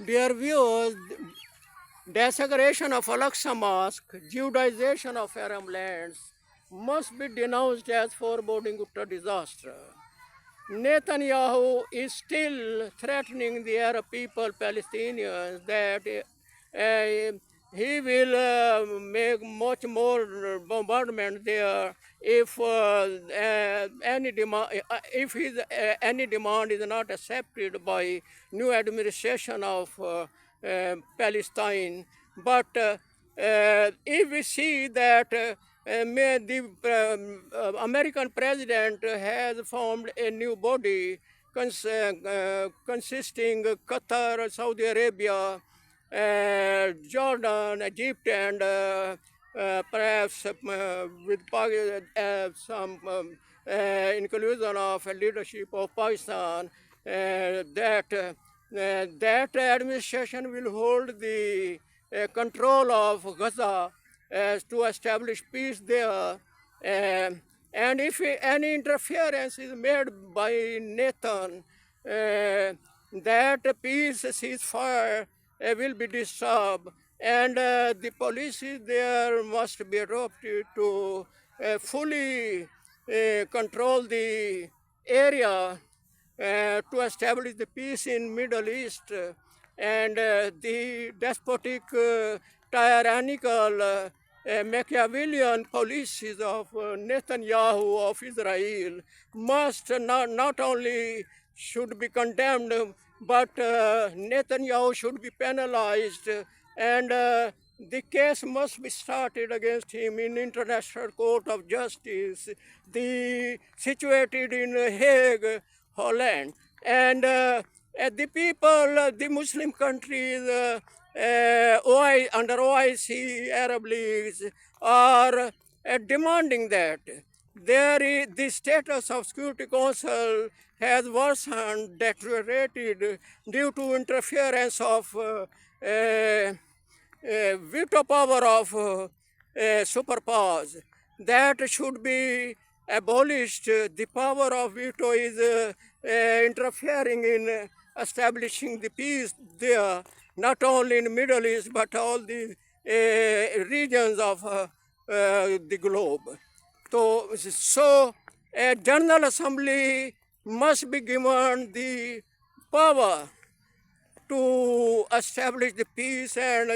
Dear viewers, desecration of Al-Aqsa Mosque, Judaization of Arab lands must be denounced as foreboding utter disaster. Netanyahu is still threatening the Arab people, Palestinians, that he will make much more bombardment there if any demand is not accepted by new administration of Palestine. But if we see that the American president has formed a new body consisting of Qatar, Saudi Arabia, Jordan, Egypt, and perhaps with some inclusion of leadership of Pakistan, that administration will hold the control of Gaza to establish peace there. And if any interference is made by Nathan, that peace ceasefire will be disturbed, and the policies there must be adopted to fully control the area to establish the peace in Middle East, and the despotic, tyrannical, Machiavellian policies of Netanyahu of Israel must not only should be condemned, but Netanyahu should be penalized, and the case must be started against him in International Court of Justice, situated in Hague, Holland. And the people, the Muslim countries, under OIC, Arab leagues, are demanding that the status of Security Council has worsened, deteriorated due to interference of veto power of superpowers. That should be abolished. The power of veto is interfering in establishing the peace there, not only in the Middle East, but all the regions of the globe. So a General Assembly must be given the power to establish the peace, and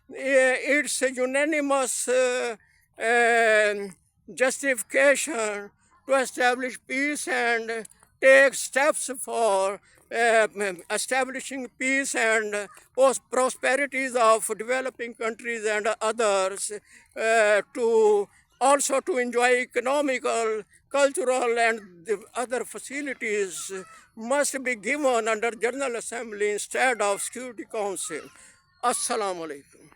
it's a unanimous justification to establish peace and take steps for establishing peace and prosperities of developing countries and others, to also to enjoy economical, cultural, and the other facilities must be given under General Assembly instead of Security Council. Assalamu alaikum.